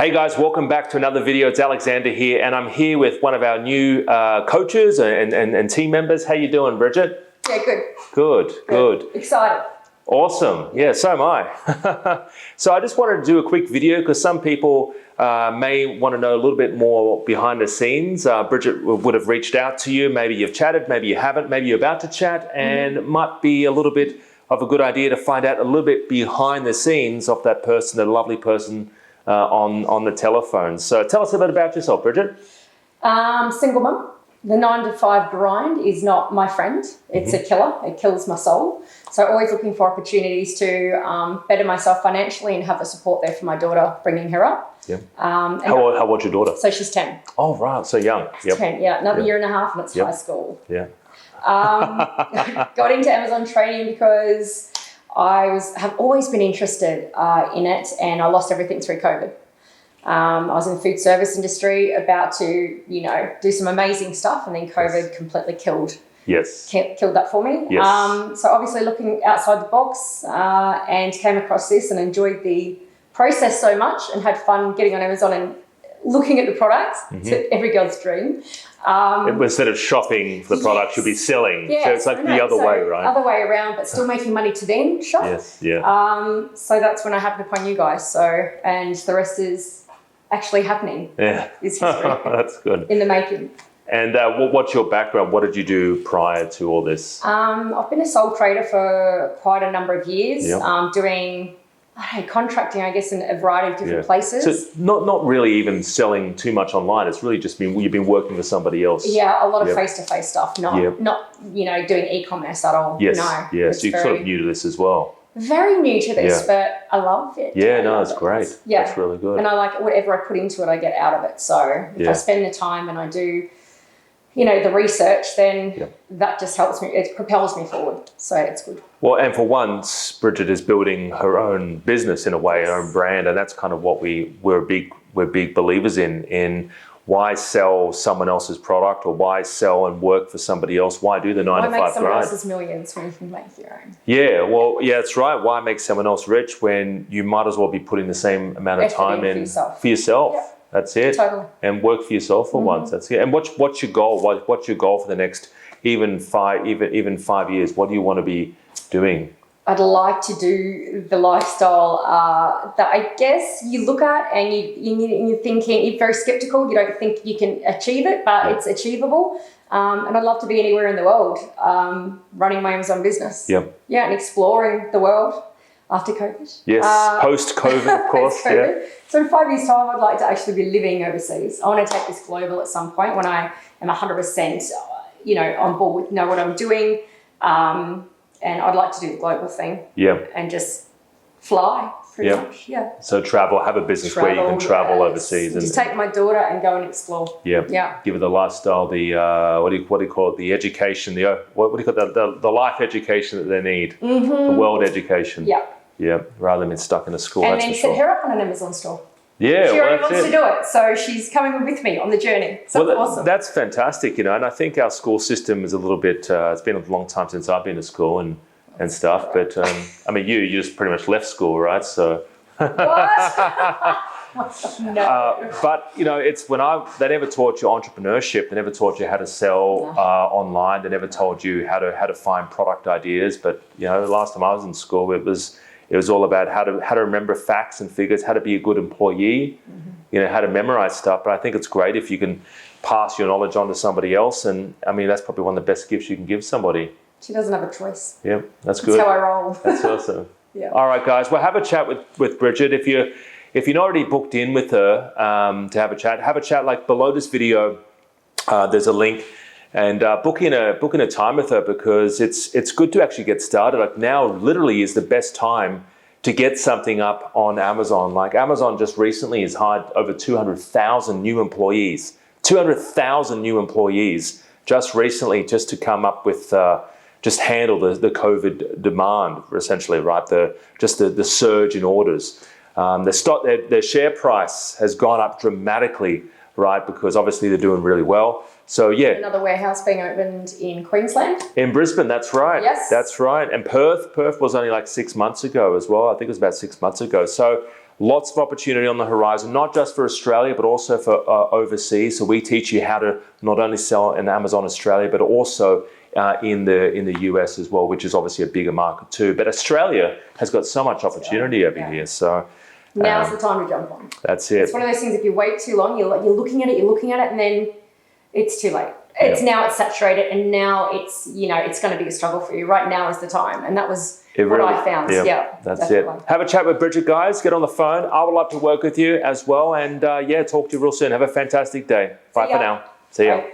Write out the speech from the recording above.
Hey guys, welcome back to another video. It's Alexander here, and I'm here with one of our new coaches and team members. How you doing, Bridget? Yeah, good. Good. Excited. Awesome. Yeah, so am I. So I just wanted to do a quick video because some people may want to know a little bit more behind the scenes. Bridget would have reached out to you. Maybe you've chatted, maybe you haven't, maybe you're about to chat, and it might be a little bit of a good idea to find out a little bit behind the scenes of that person, the lovely person on the telephone. So tell us a bit about yourself, Bridget. Single mum. The 9 to 5 grind is not my friend. It's a killer. It kills my soul. So always looking for opportunities to better myself financially and have the support there for my daughter, bringing her up. Yeah. How old's your daughter? So she's 10. Oh, right. So young. Yep. 10, yeah. Another year and a half and it's high school. Yeah. Got into Amazon training because I have always been interested in it, and I lost everything through COVID. I was in the food service industry, about to, do some amazing stuff, and then COVID completely killed that for me. Yes. So obviously looking outside the box and came across this and enjoyed the process so much and had fun getting on Amazon and looking at the products. It's every girl's dream. Instead of shopping for the product, you'll be selling. Yes, so it's like the other way, right? Other way around, but still making money to then shop. Yes, yeah. So that's when I happened upon you guys. And the rest is actually happening. Yeah. Is history. That's good. In the making. And what's your background? What did you do prior to all this? I've been a sole trader for quite a number of years, Yep. Doing contracting, I guess, in a variety of different places. So not really even selling too much online. It's really just you've been working with somebody else. Yeah, a lot of face-to-face stuff, not doing e-commerce at all. Yes, no. yeah. So you're sort of new to this as well. Very new to this, but I love it. Yeah, no, it's great. Yeah. That's really good. And I like whatever I put into it, I get out of it. So if I spend the time and I do, the research, then that just helps me. It propels me forward. So it's good. Well, and for once, Bridget is building her own business in a way, her own brand, and that's kind of what we're big believers in. Why sell someone else's product, or why sell and work for somebody else? Why do the 9 to 5 grind? Why make someone else's millions when you can make your own? Yeah, well, yeah, that's right. Why make someone else rich when you might as well be putting the same amount of time in for yourself? Yeah. That's it. Totally. And work for yourself for once. That's it. And what's your goal? What's your goal for the next even 5 years? What do you want to be doing? I'd like to do the lifestyle that I guess you look at and you're thinking, you're very skeptical. You don't think you can achieve it, but it's achievable. And I'd love to be anywhere in the world running my Amazon business. Yep. Yeah, and exploring the world after COVID. Yes, post-COVID, of course. Post-COVID. So in 5 years' time, I'd like to actually be living overseas. I want to take this global at some point when I am 100%, on board with know what I'm doing. And I'd like to do the global thing. Yeah. And just fly pretty much. Yeah. So travel, have a business where you can travel overseas. And just take my daughter and go and explore. Yeah. Yeah. Give her the lifestyle, the what do you call it? The education, what do you call it? The life education that they need. The world education. Yeah. Yeah. Rather than being stuck in a school. And then set her up on an Amazon store. Yeah, she already wants to do it, so she's coming with me on the journey. So awesome. That's fantastic, and I think our school system is a little bit. It's been a long time since I've been to school and stuff, but you just pretty much left school, right? So. What? No. But it's they never taught you entrepreneurship. They never taught you how to sell online. They never told you how to find product ideas. But the last time I was in school, it was all about how to remember facts and figures, how to be a good employee, how to memorize stuff. But I think it's great if you can pass your knowledge on to somebody else. And that's probably one of the best gifts you can give somebody. She doesn't have a choice. Yeah, that's good. That's how I roll. That's awesome. Yeah. All right, guys. Well, have a chat with Bridget. If you're not already booked in with her to have a chat like below this video. There's a link. And book in a time with her, because it's good to actually get started. Like now, literally, is the best time to get something up on Amazon. Like Amazon just recently has hired over 200,000 new employees. 200,000 new employees just recently, just to come up with just handle the COVID demand, essentially, right? The surge in orders. Their share price has gone up dramatically, right? Because obviously they're doing really well. So yeah. Another warehouse being opened in Queensland. In Brisbane, that's right. Yes. That's right. And Perth was only like 6 months ago as well. I think it was about 6 months ago. So lots of opportunity on the horizon, not just for Australia, but also for overseas. So we teach you how to not only sell in Amazon Australia, but also in the US as well, which is obviously a bigger market too. But Australia has got so much opportunity over here. So now's the time to jump on. that's it. It's one of those things, if you wait too long, you're looking at it, and then it's too late. Now it's saturated, and now it's going to be a struggle for you. Right now is the time, and that was what I found. Yeah, that's definitely. it. Have a chat with Bridget, guys. Get on the phone. I would love to work with you as well, and talk to you real soon. Have a fantastic day. Bye for now. See ya. Bye.